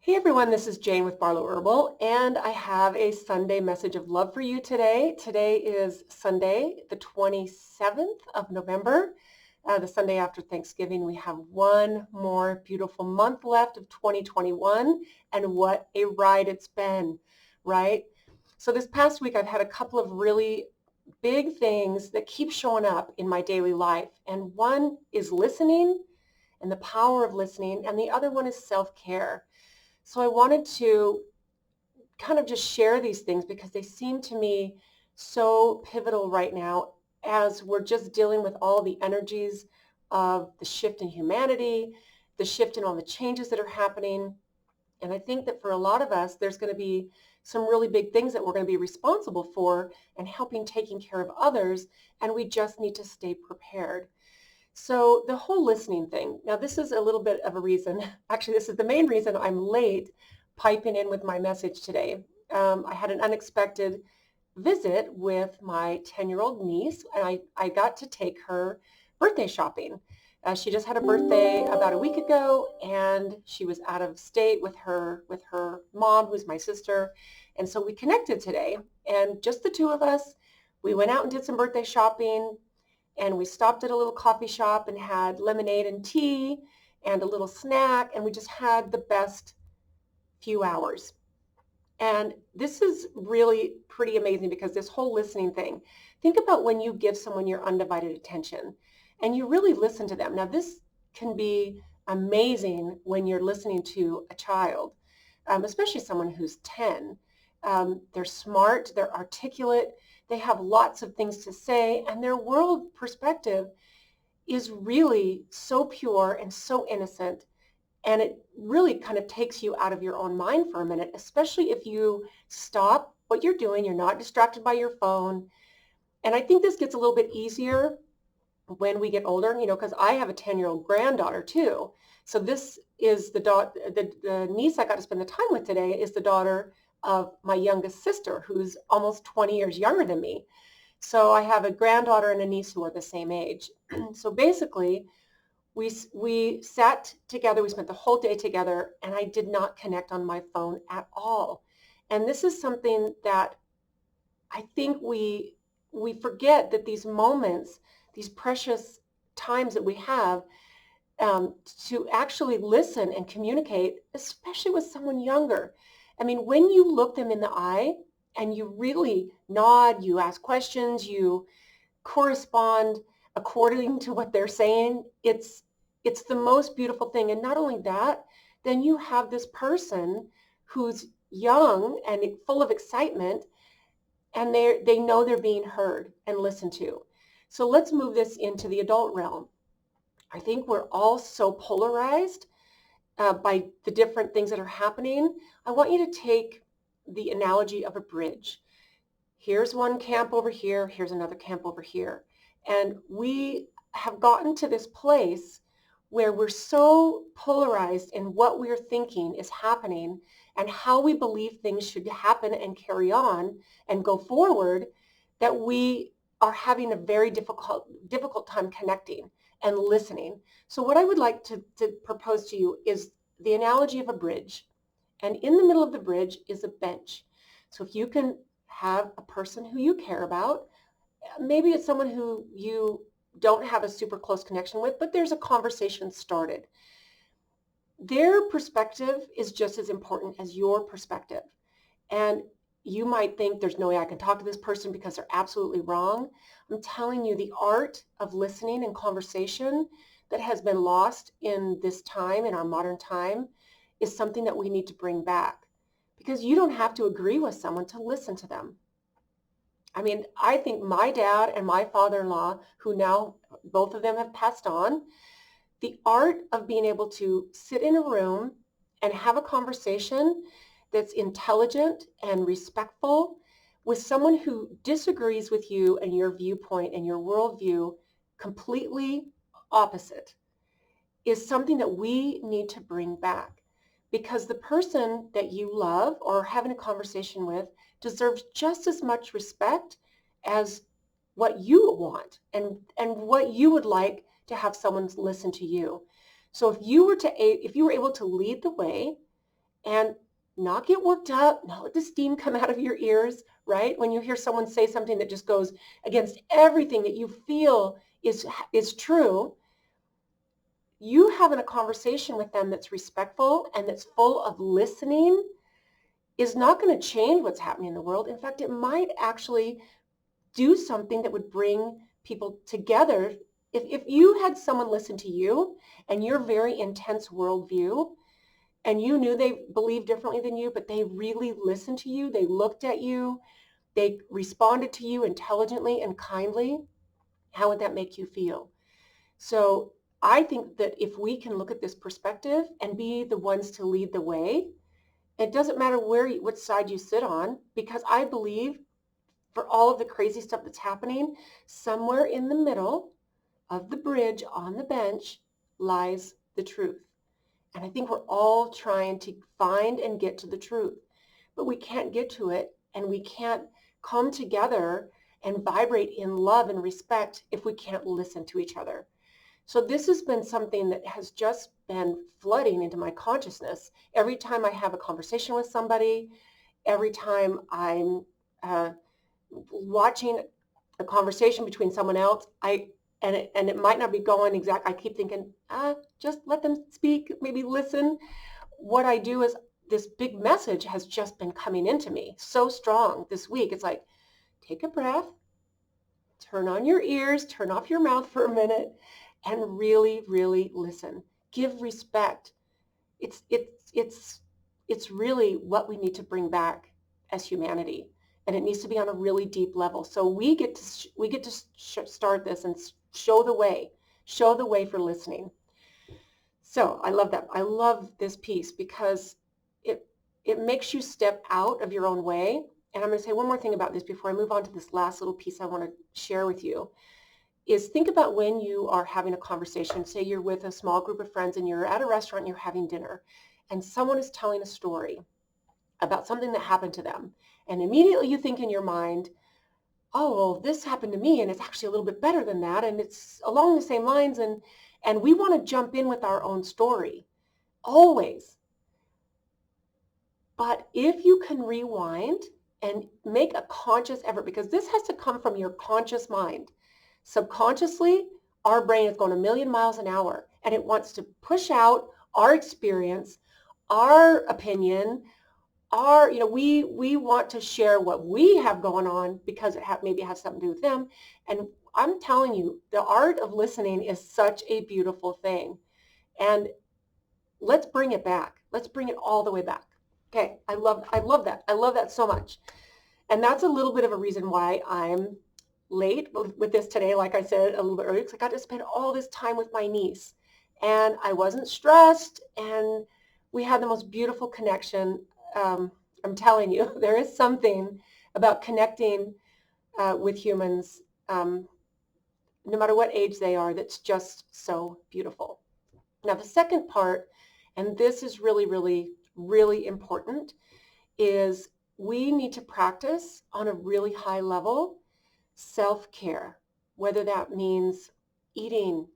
Hey everyone, this is Jane with Barlow Herbal, and I have a Sunday message of love for you today. Today is Sunday, the 27th of November, the Sunday after Thanksgiving. We have one more beautiful month left of 2021, and what a ride it's been, right? So this past week, I've had a couple of really big things that keep showing up in my daily life, and one is listening and the power of listening, and the other one is self-care. So I wanted to kind of just share these things because they seem to me so pivotal right now as we're just dealing with all the energies of the shift in humanity, the shift in all the changes that are happening. And I think that for a lot of us, there's going to be some really big things that we're going to be responsible for and helping taking care of others. And we just need to stay prepared. So the whole listening thing, now this is a little bit of a reason, actually this is the main reason I'm late piping in with my message today. I had an unexpected visit with my 10-year-old niece, and I got to take her birthday shopping. She just had a birthday about a week ago, and she was out of state with her mom, who's my sister, and so we connected today, and just the two of us. We went out and did some birthday shopping, and we stopped at a little coffee shop and had lemonade and tea and a little snack, and we just had the best few hours. And this is really pretty amazing because this whole listening thing, think about when you give someone your undivided attention and you really listen to them. Now, this can be amazing when you're listening to a child, especially someone who's 10. They're smart, they're articulate, they have lots of things to say, and their world perspective is really so pure and so innocent, and it really kind of takes you out of your own mind for a minute, especially if you stop what you're doing, you're not distracted by your phone. And I think this gets a little bit easier when we get older, because I have a 10-year-old granddaughter too. So this is the niece I got to spend the time with today is the daughter of my youngest sister, who's almost 20 years younger than me. So I have a granddaughter and a niece who are the same age. So basically, we sat together, we spent the whole day together, and I did not connect on my phone at all. And this is something that I think we forget, that these moments, these precious times that we have, to actually listen and communicate, especially with someone younger. I mean, when you look them in the eye and you really nod, you ask questions, you correspond according to what they're saying, it's the most beautiful thing. And not only that, then you have this person who's young and full of excitement, and they know they're being heard and listened to. So let's move this into the adult realm. I think we're all so polarized by the different things that are happening. I want you to take the analogy of a bridge. Here's one camp over here, here's another camp over here. And we have gotten to this place where we're so polarized in what we're thinking is happening and how we believe things should happen and carry on and go forward, that we are having a very difficult time connecting and listening. So what I would like to propose to you is the analogy of a bridge. And in the middle of the bridge is a bench. So if you can have a person who you care about, maybe it's someone who you don't have a super close connection with, but there's a conversation started. Their perspective is just as important as your perspective. And you might think there's no way I can talk to this person because they're absolutely wrong. I'm telling you, the art of listening and conversation that has been lost in this time, in our modern time, is something that we need to bring back, because you don't have to agree with someone to listen to them. I mean, I think my dad and my father-in-law, who now both of them have passed on, the art of being able to sit in a room and have a conversation that's intelligent and respectful with someone who disagrees with you and your viewpoint and your worldview completely opposite is something that we need to bring back, because the person that you love or are having a conversation with deserves just as much respect as what you want and what you would like to have someone listen to you. So if you were able to lead the way and not get worked up, not let the steam come out of your ears, right? When you hear someone say something that just goes against everything that you feel is true, you having a conversation with them that's respectful and that's full of listening is not going to change what's happening in the world. In fact, it might actually do something that would bring people together. If you had someone listen to you and your very intense worldview, and you knew they believed differently than you, but they really listened to you, they looked at you, they responded to you intelligently and kindly, how would that make you feel? So I think that if we can look at this perspective and be the ones to lead the way, it doesn't matter what side you sit on, because I believe for all of the crazy stuff that's happening, somewhere in the middle of the bridge on the bench lies the truth. And I think we're all trying to find and get to the truth, but we can't get to it and we can't come together and vibrate in love and respect if we can't listen to each other. So this has been something that has just been flooding into my consciousness. Every time I have a conversation with somebody, every time I'm watching a conversation between someone else, and it might not be going exact. I keep thinking, just let them speak, maybe listen. What I do is this big message has just been coming into me so strong this week. It's like, take a breath, turn on your ears, turn off your mouth for a minute, and really, really listen. Give respect. It's really what we need to bring back as humanity, and it needs to be on a really deep level. So we get to start this and show the way for listening. So I love that. I love this piece because it makes you step out of your own way. And I'm going to say one more thing about this before I move on to this last little piece I want to share with you. Is think about when you are having a conversation, say you're with a small group of friends and you're at a restaurant and you're having dinner, and someone is telling a story about something that happened to them. And immediately you think in your mind, oh, well, this happened to me and it's actually a little bit better than that. And it's along the same lines. And we want to jump in with our own story, always. But if you can rewind and make a conscious effort, because this has to come from your conscious mind. Subconsciously, our brain is going a million miles an hour and it wants to push out our experience, our opinion, we want to share what we have going on because maybe it has something to do with them. And I'm telling you, the art of listening is such a beautiful thing. And let's bring it back. Let's bring it all the way back. Okay, I love that. I love that so much. And that's a little bit of a reason why I'm late with this today, like I said a little bit earlier, because I got to spend all this time with my niece. And I wasn't stressed, and we had the most beautiful connection. I'm telling you, there is something about connecting with humans, no matter what age they are, that's just so beautiful. Now, the second part, and this is really, really, really important, is we need to practice on a really high level self-care, whether that means eating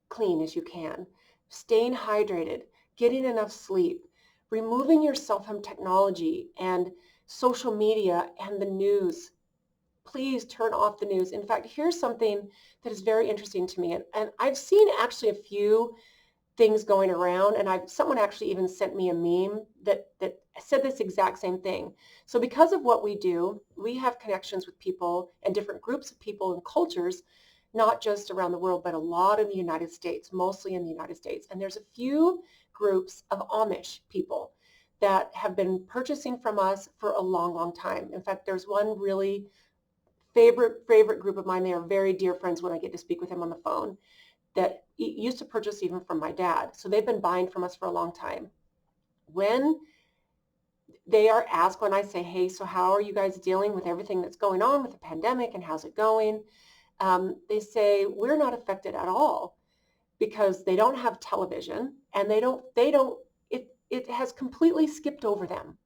clean as you can, staying hydrated, getting enough sleep, removing yourself from technology and social media and the news. Please turn off the news. In fact, here's something that is very interesting to me. And I've seen actually a few things going around, and someone actually even sent me a meme that said this exact same thing. So because of what we do, we have connections with people and different groups of people and cultures, not just around the world, but a lot in the United States, mostly in the United States. And there's a few groups of Amish people that have been purchasing from us for a long, long time. In fact, there's one really favorite group of mine. They are very dear friends when I get to speak with them on the phone, that used to purchase even from my dad. So they've been buying from us for a long time. When they are asked, when I say, hey, so how are you guys dealing with everything that's going on with the pandemic and how's it going? They say, we're not affected at all because they don't have television and it has completely skipped over them.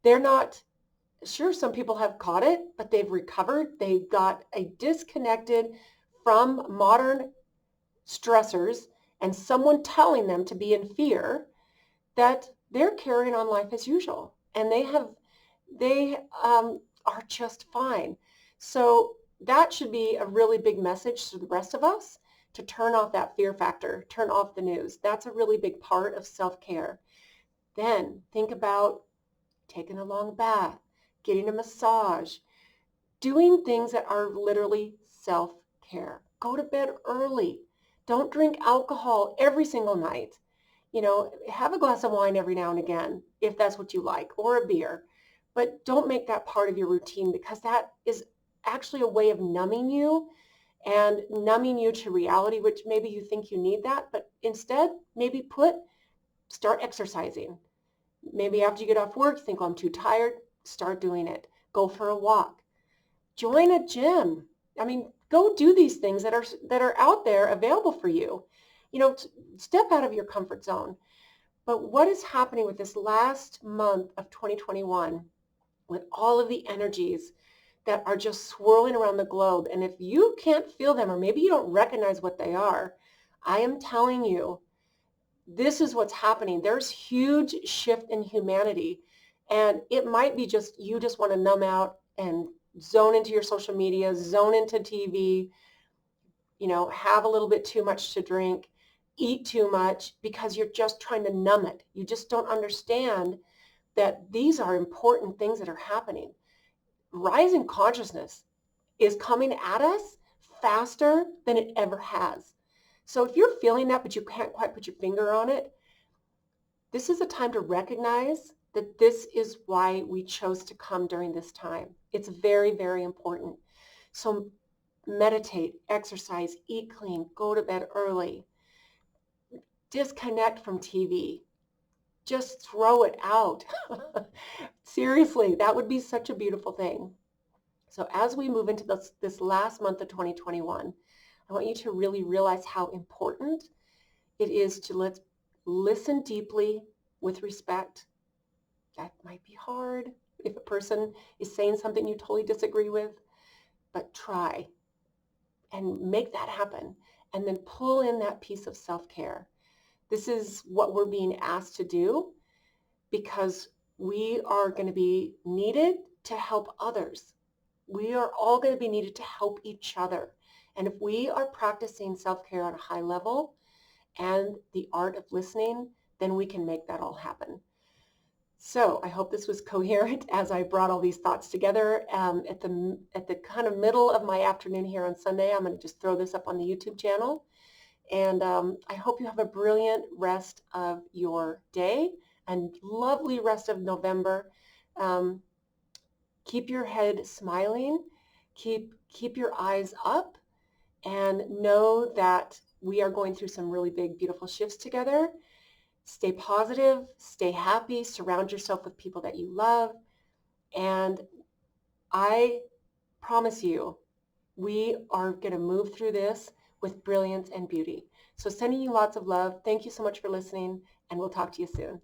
They're not, sure, some people have caught it, but they've recovered. They've got a disconnected from modern stressors and someone telling them to be in fear, that they're carrying on life as usual, and they are just fine. So that should be a really big message to the rest of us, to turn off that fear factor, turn off the news. That's a really big part of self-care. Then think about taking a long bath, getting a massage, doing things that are literally self-care. Go to bed early. Don't drink alcohol every single night. Have a glass of wine every now and again, if that's what you like, or a beer. But don't make that part of your routine, because that is actually a way of numbing you to reality, which maybe you think you need that, but instead, maybe start exercising. Maybe after you get off work, you think, oh, I'm too tired, start doing it. Go for a walk. Join a gym. I mean, go do these things that are out there available for you. Step out of your comfort zone. But what is happening with this last month of 2021, with all of the energies that are just swirling around the globe, and if you can't feel them, or maybe you don't recognize what they are, I am telling you, this is what's happening. There's huge shift in humanity, and it might be just you just want to numb out and zone into your social media, zone into TV, have a little bit too much to drink, eat too much, because you're just trying to numb it. You just don't understand that these are important things that are happening. Rising consciousness is coming at us faster than it ever has. So if you're feeling that, but you can't quite put your finger on it, this is a time to recognize that this is why we chose to come during this time. It's very, very important. So meditate, exercise, eat clean, go to bed early, disconnect from TV. Just throw it out. Seriously, that would be such a beautiful thing. So as we move into this last month of 2021, I want you to really realize how important it is to listen deeply with respect. That might be hard if a person is saying something you totally disagree with, but try and make that happen. And then pull in that piece of self-care. This is what we're being asked to do, because we are going to be needed to help others. We are all going to be needed to help each other. And if we are practicing self-care on a high level and the art of listening, then we can make that all happen. So I hope this was coherent as I brought all these thoughts together. At the kind of middle of my afternoon here on Sunday, I'm going to just throw this up on the YouTube channel. And I hope you have a brilliant rest of your day and lovely rest of November. Keep your head smiling, keep your eyes up, and know that we are going through some really big, beautiful shifts together. Stay positive, stay happy, surround yourself with people that you love, and I promise you, we are going to move through this with brilliance and beauty. So sending you lots of love. Thank you so much for listening, and we'll talk to you soon.